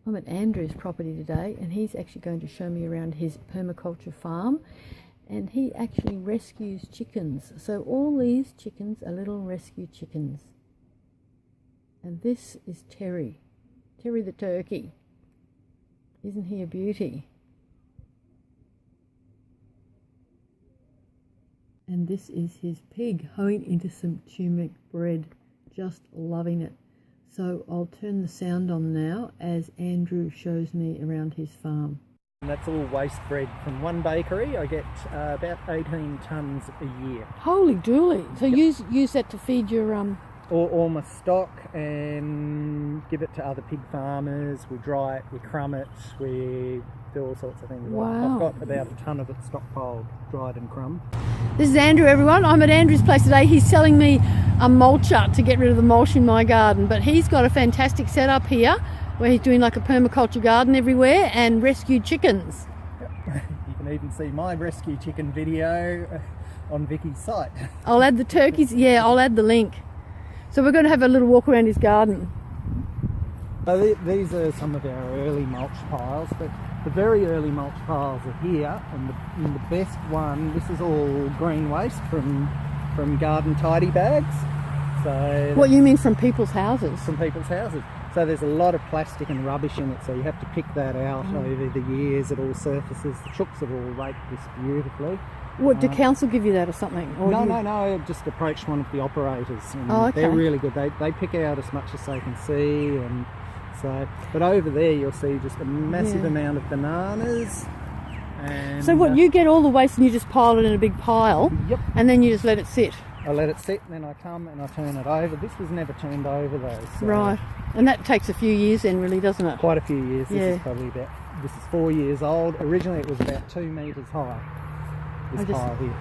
I'm at Andrew's property today, and he's actually going to show me around his permaculture farm, and he actually rescues chickens. So all these chickens are little rescue chickens. And this is Terry the turkey. Isn't he a beauty? And this is his pig hoeing into some turmeric bread, just loving it. So I'll turn the sound on now as Andrew shows me around his farm. And that's all waste bread from one bakery. I get about 18 tonnes a year. Holy dooly! So use that to feed your All my stock and give it to other pig farmers. We dry it, we crumb it, we do all sorts of things. Wow. I've got about a tonne of it stockpiled, dried and crumbed. This is Andrew, everyone. I'm at Andrew's place today. He's selling me a mulcher to get rid of the mulch in my garden, but he's got a fantastic setup here where he's doing like a permaculture garden everywhere and rescued chickens. Yep. You can even see my rescue chicken video on Vicky's site. I'll add the turkeys. Yeah, I'll add the link. So we're going to have a little walk around his garden. So these are some of our early mulch piles, but the very early mulch piles are here, and the best one, this is all green waste from garden tidy bags. So What you mean from people's houses? From people's houses. So there's a lot of plastic and rubbish in it, so you have to pick that out over the years. It all surfaces. The chooks have all raked this beautifully. What, did council give you that or something? Or No, I just approached one of the operators, and okay. They're really good. They pick out as much as they can see, and so. But over there, you'll see just a massive amount of bananas. And so what? You get all the waste and you just pile it in a big pile. Yep. And then you just let it sit. I let it sit, and then I come and I turn it over. This was never turned over though. So Right. And that takes a few years then, really, doesn't it? quite a few years. Yeah. This is 4 years old. Originally, it was about 2 metres high. This pile here.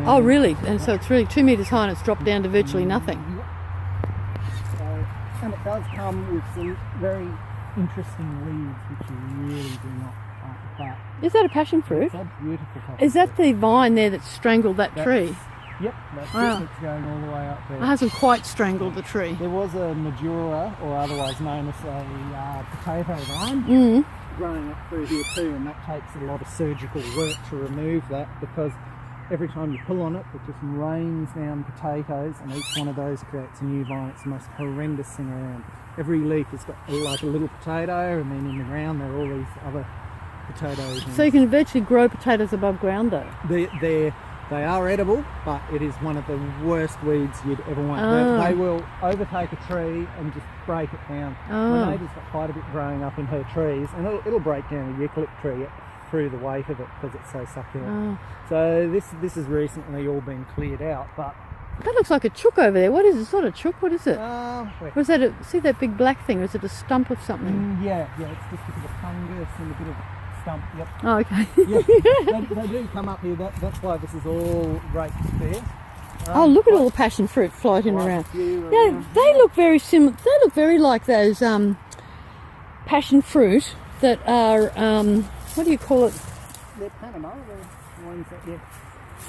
Oh, really? And so it's really 2 metres high and it's dropped down to virtually nothing. So, and it does come with some very interesting weeds, which you really do not like. Is that a passion fruit? It's a beautiful passion Is that fruit. the vine there that strangled that tree? Yep, that's Wow. it. It's going all the way up there. It hasn't quite strangled the tree. There was a Majura, or otherwise known as a potato vine, growing up through here too, and that takes a lot of surgical work to remove that, because every time you pull on it, it just rains down potatoes, and each one of those creates a new vine. It's the most horrendous thing around. Every leaf has got like a little potato, and then in the ground there are all these other potatoes. So you can virtually grow potatoes above ground though? They are edible, but it is one of the worst weeds you'd ever want. They will overtake a tree and just break it down. My neighbour's got quite a bit growing up in her trees, and it'll break down a eucalypt tree through the weight of it because it's so succulent. So this has recently all been cleared out, but That looks like a chook over there. What is it? It's not a chook. What is it? wait. Was that see that big black thing? Or is it a stump of something? Yeah, it's just a bit of fungus and a bit of stump. Yep. Oh, okay. Yeah, they do come up here. That's why this is all raked there. Oh, look at all the passion fruit floating around. Yeah, they look very similar. They look very like those passion fruit that are what do you call it? They're Panama. The ones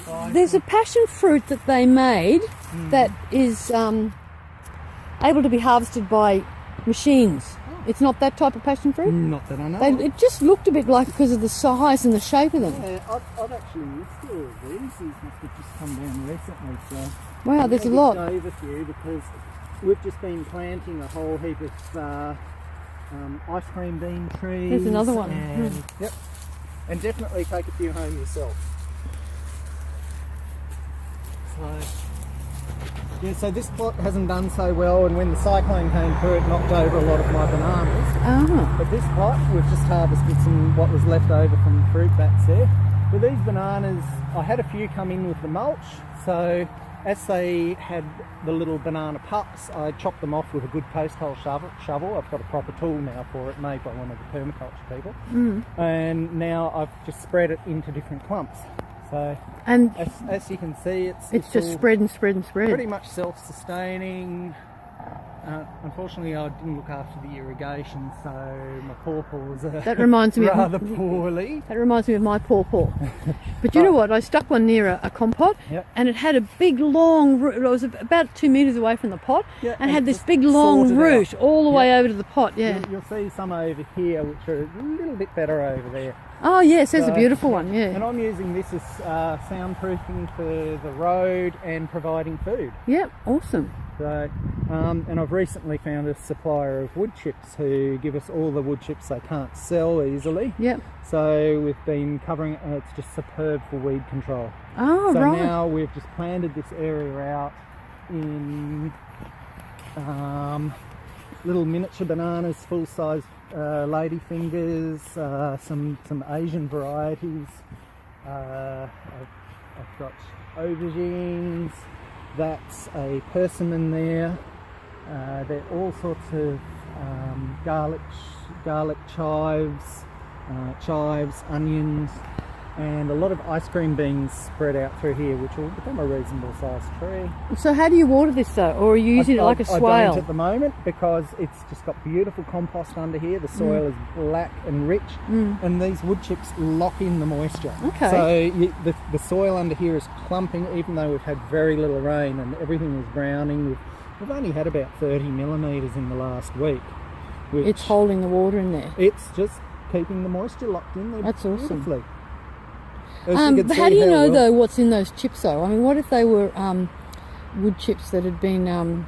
that There's a passion fruit that they made that is able to be harvested by machines. It's not that type of passion fruit? Not that I know. It just looked a bit like because of the size and the shape of them. Yeah, I've actually missed all of these. These must have just come down recently. So Wow, there's a lot. Over few because we've just been planting a whole heap of ice cream bean trees. There's another one. And, Yep. And definitely take a few home yourself. So this plot hasn't done so well, and when the cyclone came through, it knocked over a lot of my bananas. But this plot, we've just harvested what was left over from the fruit bats there. With these bananas, I had a few come in with the mulch, so as they had the little banana pups, I chopped them off with a good post hole shovel. I've got a proper tool now for it, made by one of the permaculture people. And now I've just spread it into different clumps. So, and as you can see, it's just spread and spread and spread. Pretty much self-sustaining. Unfortunately, I didn't look after the irrigation, so my pawpaws are That reminds me rather poorly. That reminds me of my pawpaw. But you know what? I stuck one near a compot, Yep. and it had a big long root. It was about 2 metres away from the pot, Yeah, and had this just big long sorted root out. all the way over to the pot. Yeah. You'll see some over here, which are a little bit better over there. Oh yes, there's a So- beautiful one. Yeah. And I'm using this as soundproofing for the road and providing food. Yeah. Awesome. So, and I've recently found a supplier of wood chips who give us all the wood chips they can't sell easily. Yep. So we've been covering it, and it's just superb for weed control. Oh So right. now we've just planted this area out in little miniature bananas, full-size ladyfingers, some Asian varieties. I've got aubergines. That's a persimmon there. There are all sorts of garlic chives, onions, and a lot of ice cream beans spread out through here, which will become a reasonable sized tree. So how do you water this though, or are you using it like a I swale? don't at the moment because it's just got beautiful compost under here. The soil is black and rich, and these wood chips lock in the moisture. Okay. So the soil under here is clumping, even though we've had very little rain and everything was browning. We've only had about 30 millimetres in the last week. Which It's holding the water in there. it's just keeping the moisture locked in there. That's awesome. beautifully. As you can But see how do you know well- though what's in those chips though? I mean, what if they were wood chips that had been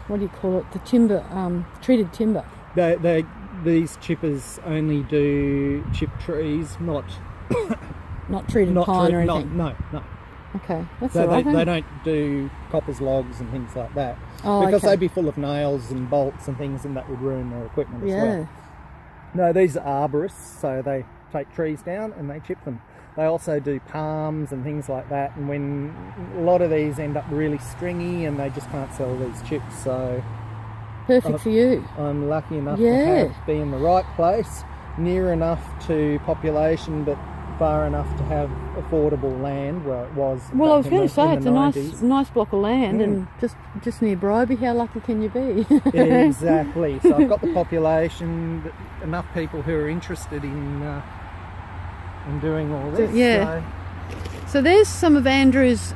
what do you call it? The timber, treated timber. These chippers only do chip trees, not Treated pine or no, anything. no. Okay, that's So all right. they then. don't do coppers logs and things like that Oh, because okay. they'd be full of nails and bolts and things, and that would ruin their equipment as Yeah. well. No, these are arborists, so they take trees down and they chip them. They also do palms and things like that, and when a lot of these end up really stringy and they just can't sell these chips, so Perfect for you. I'm lucky enough Yeah. to be in the right place, near enough to population but far enough to have affordable land where it was. Well, I was back going in to say the it's a 90s. nice block of land, and just near Bribie. How lucky can you be? Exactly. So I've got the population, enough people who are interested in doing all this. Yeah. So there's some of Andrew's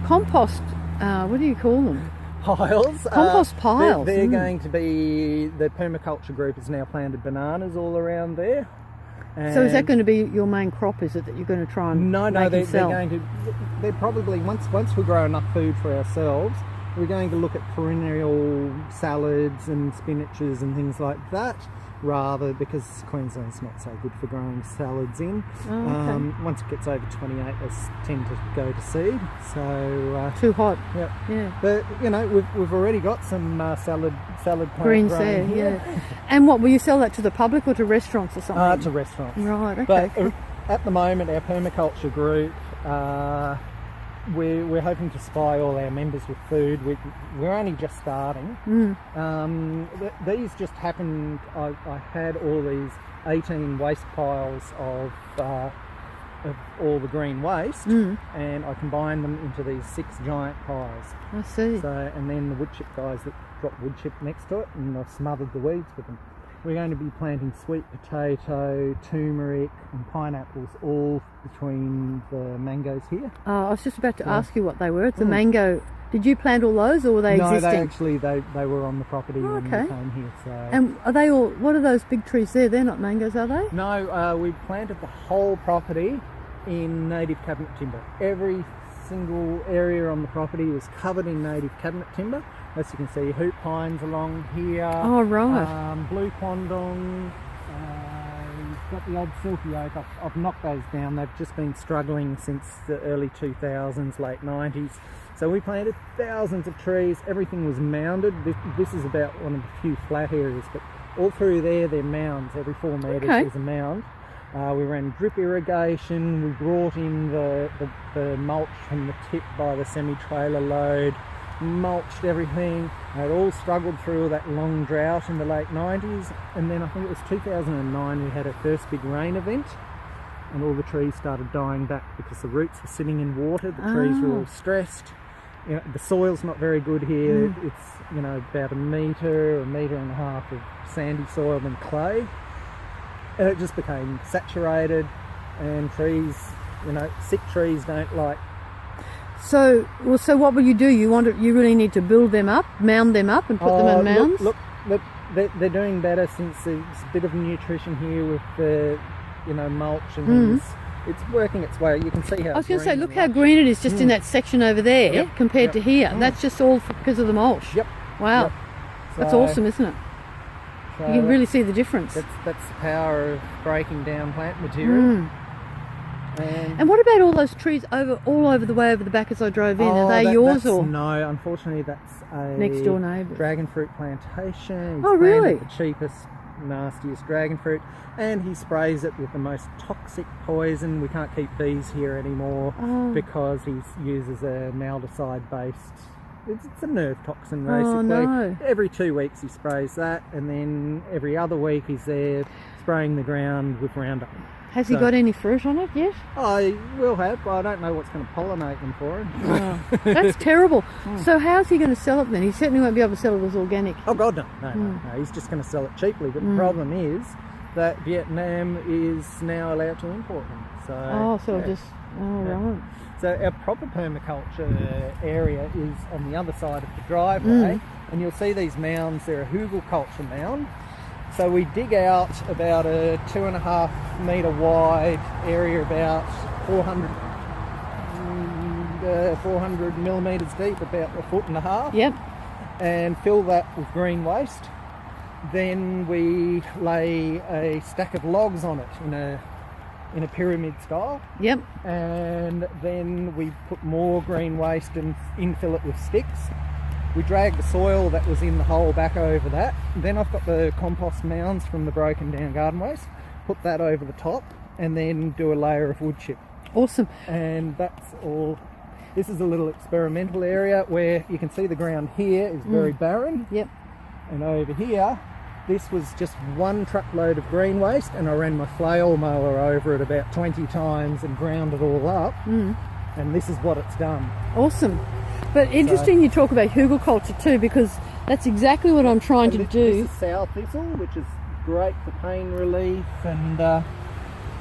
compost. What do you call them? So piles. Compost piles. They're going to be, the permaculture group has now planted bananas all around there. So is that And- going to be your main crop? Is it that you're going to try and No, make they're and sell? going to. They're probably once we grow enough food for ourselves, we're going to look at perennial salads and spinaches and things like that, rather because Queensland's not so good for growing salads in. Oh, okay. Once it gets over 28, they tend to go to seed. So Too hot. yeah. Yeah. But you know, we've already got some salad plant Greens growing there. here. Yeah. And what will you sell that to the public or to restaurants or something? To restaurants. Right. Okay. But at the moment, our permaculture group, we're hoping to supply all our members with food. We're only just starting. These just happened. I had all these 18 waste piles of all the green waste, and I combined them into these 6 giant piles. I see. So, and then the wood chip guys that dropped wood chip next to it, and I smothered the weeds with them. We're going to be planting sweet potato, turmeric and pineapples all between the mangoes here. I was just about to ask you what they were. It's a mango. Did you plant all those, or were they No, existing? they were on the property when we okay. came here. So And are they all? What are those big trees there? They're not mangoes, are they? no, we planted the whole property in native cabinet timber. Every single area on the property was covered in native cabinet timber. As you can see, hoop pines along here. Oh, right. Blue quandong. You've got the odd silky oak. I've knocked those down. They've just been struggling since the early 2000s, late 90s. So we planted thousands of trees. Everything was mounded. This is about one of the few flat areas, but all through there, they're mounds. Every 4 metres there's a mound. We ran drip irrigation. We brought in the mulch from the tip by the semi-trailer load, mulched everything. It all struggled through that long drought in the late 90s, and then I think it was 2009 we had our first big rain event, and all the trees started dying back because the roots were sitting in water. The trees were all stressed, you know, the soil's not very good here. It's, you know, about a metre and a half of sandy soil and clay. And it just became saturated, and trees, you know, sick trees don't like. So what will you do? You really need to build them up, mound them up, and put them in mounds? Look, they're doing better since there's a bit of nutrition here with the, you know, mulch and things. It's working its way. You can see how. I was going to say, look how green it is just in that section over there compared to here. That's just all because of the mulch. Yep. Wow. Yep. That's awesome, isn't it? So you can really see the difference. That's the power of breaking down plant material. And what about all those trees all over the way over the back as I drove in? Are they yours or? No, unfortunately that's a next door neighbour. Dragon fruit plantation. Oh really? The cheapest, nastiest dragon fruit, and he sprays it with the most toxic poison. We can't keep bees here anymore because he uses a maldicide based. It's a nerve toxin basically. Oh, no. Every 2 weeks he sprays that, and then every other week he's there spraying the ground with Roundup. Has he got any fruit on it yet? I will have, but I don't know what's going to pollinate them for him. Oh, that's terrible. So how's he going to sell it then? He certainly won't be able to sell it as organic. Oh God, no. He's just going to sell it cheaply. But the problem is that Vietnam is now allowed to import them. Right. So our proper permaculture area is on the other side of the driveway, and you'll see these mounds. They're a hugelkultur mound. So we dig out about a 2.5 metre wide area, about 400 millimetres deep, about 1.5 foot. Yep. And fill that with green waste. Then we lay a stack of logs on it in a pyramid style. Yep. And then we put more green waste and infill it with sticks. We drag the soil that was in the hole back over that. Then I've got the compost mounds from the broken down garden waste. Put that over the top and then do a layer of wood chip. Awesome. And that's all. This is a little experimental area where you can see the ground here is very barren. Yep. And over here, this was just one truckload of green waste, and I ran my flail mower over it about 20 times and ground it all up. And this is what it's done. Awesome. But interesting you talk about hugelkultur too, because that's exactly what I'm trying to do. This is sow thistle, which is great for pain relief and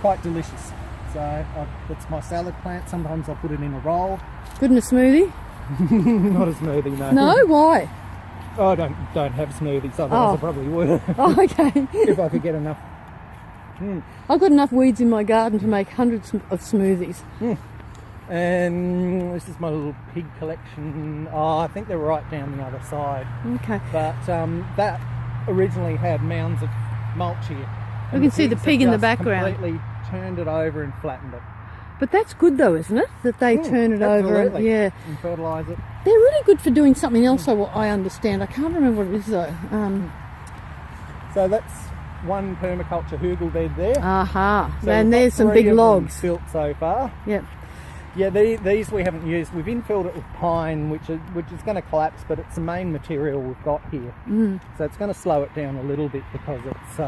quite delicious. So that's my salad plant. Sometimes I put it in a roll. Good in a smoothie? Not a smoothie, no. No? Why? Oh, I don't have smoothies, otherwise I probably would. Oh, okay. If I could get enough. I've got enough weeds in my garden to make hundreds of smoothies. And this is my little pig collection. Oh, I think they're right down the other side. Okay. But that originally had mounds of mulch here. You can see the pig in the background. Completely turned it over and flattened it. But that's good though, isn't it? That they turn it over and and fertilise it. They're really good for doing something else, I understand. I can't remember what it is though. So that's one permaculture hugel bed there. Aha. So and there's some big logs. Built so far. Yep. Yeah, these we haven't used. We've infilled it with pine, which is going to collapse, but it's the main material we've got here. So it's going to slow it down a little bit because it's,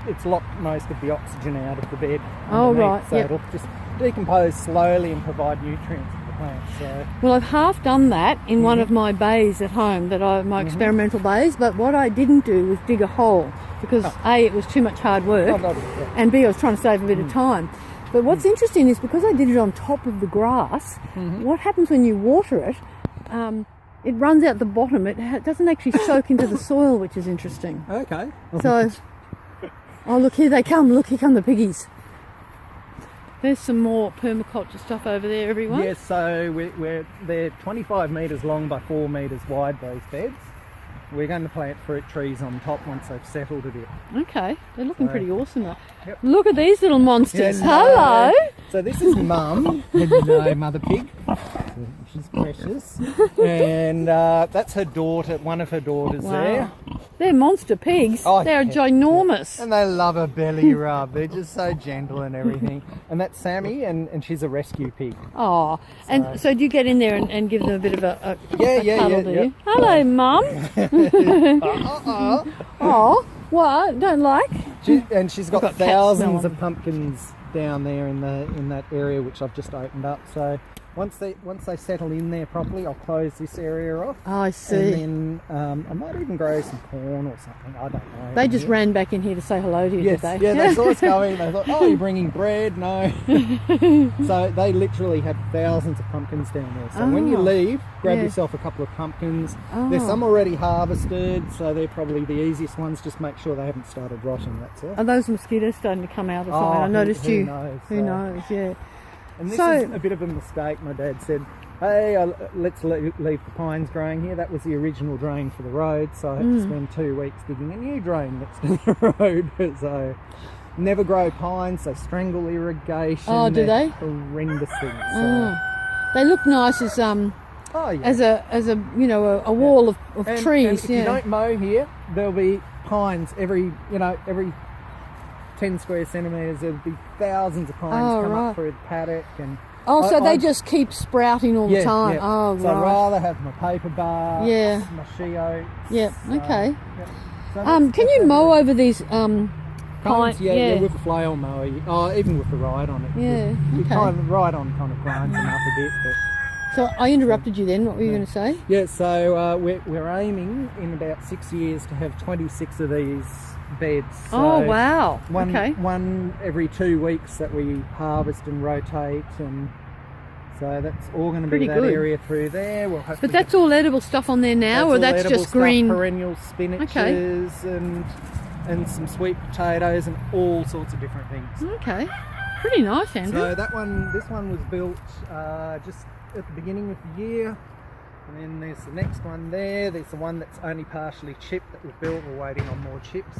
it's locked most of the oxygen out of the bed. Oh right. So it'll just decompose slowly and provide nutrients to the plant. So. Well, I've half done that in one of my bays at home, my experimental bays. But what I didn't do was dig a hole because A, it was too much hard work, and B, I was trying to save a bit of time. But what's interesting is because I did it on top of the grass, what happens when you water it, it runs out the bottom. It doesn't actually soak into the soil, which is interesting. Okay. So, oh look, here they come. Look, here come the piggies. There's some more permaculture stuff over there, everyone. Yes, so they're 25 metres long by 4 metres wide, those beds. We're going to plant fruit trees on top once they've settled a bit. Okay, they're looking pretty awesome though. Yep. Look at these little monsters. Hello. Hello. So this is Mum. Hello, Mother Pig. She's precious. And that's her daughter, one of her daughters there. They're monster pigs. Oh, they're ginormous. And they love a belly rub. They're just so gentle and everything. And that's Sammy, and she's a rescue pig. Oh, and so do you get in there and give them a bit of a cuddle, do you? Hello, Mum. Oh, what? Don't like? She's got thousands of pumpkins down there in that area which I've just opened up. So once they settle in there properly, I'll close this area off. Oh, I see. And then I might even grow some corn or something. I don't know. They just ran back in here to say hello to you, yes, did they? yeah, they saw us coming. They thought, oh, you're bringing bread? No. So they literally have thousands of pumpkins down there. So when you leave, grab yourself a couple of pumpkins. There's some already harvested, so they're probably the easiest ones. Just make sure they haven't started rotting, that's all. Are those mosquitoes starting to come out or something? I noticed who knows? Who knows, yeah. And this is a bit of a mistake. My dad said, hey, let's leave the pines growing here. That was the original drain for the road, so I had to spend 2 weeks digging a new drain next to the road. So never grow pines, they strangle irrigation. Oh, do they? Horrendous things. So. They look nice as as a a wall of trees. And if you don't mow here, there'll be pines every 10 square centimetres. There'll be thousands of pines come up through the paddock. And so they just keep sprouting all the time. Yeah. Oh, so I'd rather have my paper bark, my she oaks. Yeah, okay. So can you mow over these pines? Yeah, with a flail mower. Even with the ride on it. Yeah, you kind of ride on kind of grinds them up a bit. But, so I interrupted you then. What were you going to say? Yeah, so we're aiming in about 6 years to have 26 of these beds. So oh wow! One every 2 weeks that we harvest and rotate, and so that's all going to be that area through there. We'll have but that's all edible stuff on there now, or that's just stuff, green perennial spinaches and some sweet potatoes and all sorts of different things. Okay, pretty nice, Andrew. So this one was built just at the beginning of the year. And then there's the next one there. There's the one that's only partially chipped that was built. We're waiting on more chips.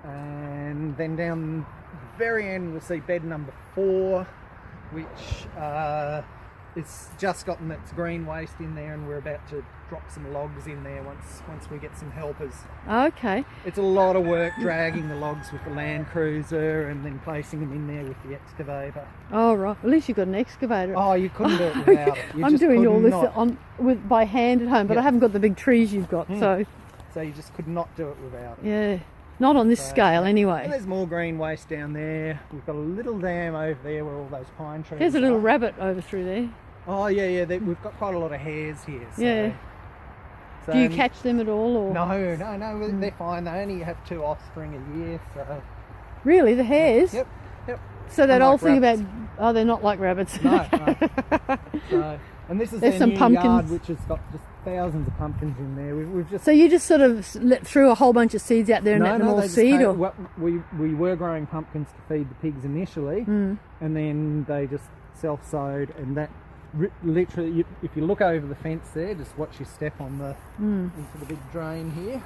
And then down the very end we'll see bed number 4, which it's just gotten its green waste in there, and we're about to drop some logs in there once we get some helpers. Okay. It's a lot of work dragging the logs with the Land Cruiser and then placing them in there with the excavator. Oh right, at least you've got an excavator. Oh, you couldn't do it without it. I'm doing all this by hand at home, but I haven't got the big trees you've got, so you just could not do it without it. Yeah, not on this scale anyway. And there's more green waste down there. We've got a little dam over there where all those pine trees There's a little rabbit over through there. Oh yeah, we've got quite a lot of hares here. So, so do you catch them at all? Or? No, they're fine. They only have 2 offspring a year. So really, the hares? Yep. So that old thing about they're not like rabbits. No. So, and this is their some new pumpkins. Yard, which has got just thousands of pumpkins in there. We've just so you just sort of threw a whole bunch of seeds out there and let them all seed, or we were growing pumpkins to feed the pigs initially, and then they just self-sowed, and that literally, if you look over the fence there, just watch your step on the into the big drain here.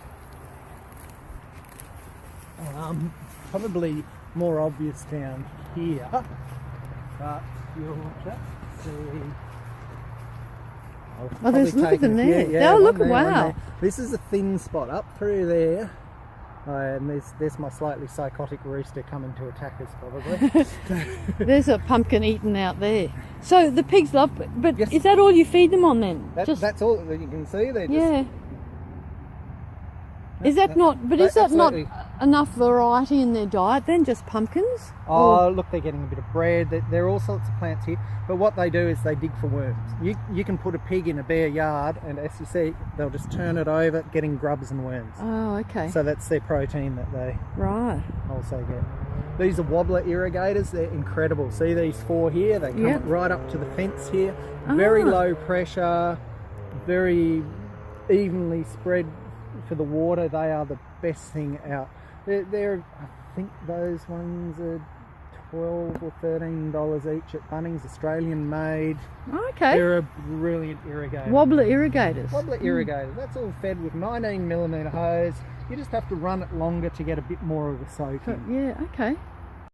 Probably more obvious down here, but you'll just see. Look at them there. Wow. This is a thin spot up through there. And there's my slightly psychotic rooster coming to attack us probably. There's a pumpkin eaten out there. So the pigs love it, but is that all you feed them on then? That's all that you can see. They're just, Is that not enough variety in their diet then, just pumpkins? Oh, look, they're getting a bit of bread. There are all sorts of plants here. But what they do is they dig for worms. You can put a pig in a bare yard, and as you see, they'll just turn it over, getting grubs and worms. Oh, okay. So that's their protein that they also get. These are wobbler irrigators. They're incredible. See these 4 here? They come right up to the fence here. Very low pressure, very evenly spread for the water. They are the best thing out. They're I think those ones are $12 or $13 each at Bunnings, Australian made. Okay. They're a brilliant irrigator. Wobbler irrigators. Wobbler irrigators. That's all fed with 19mm hose. You just have to run it longer to get a bit more of a soak in. Yeah, okay.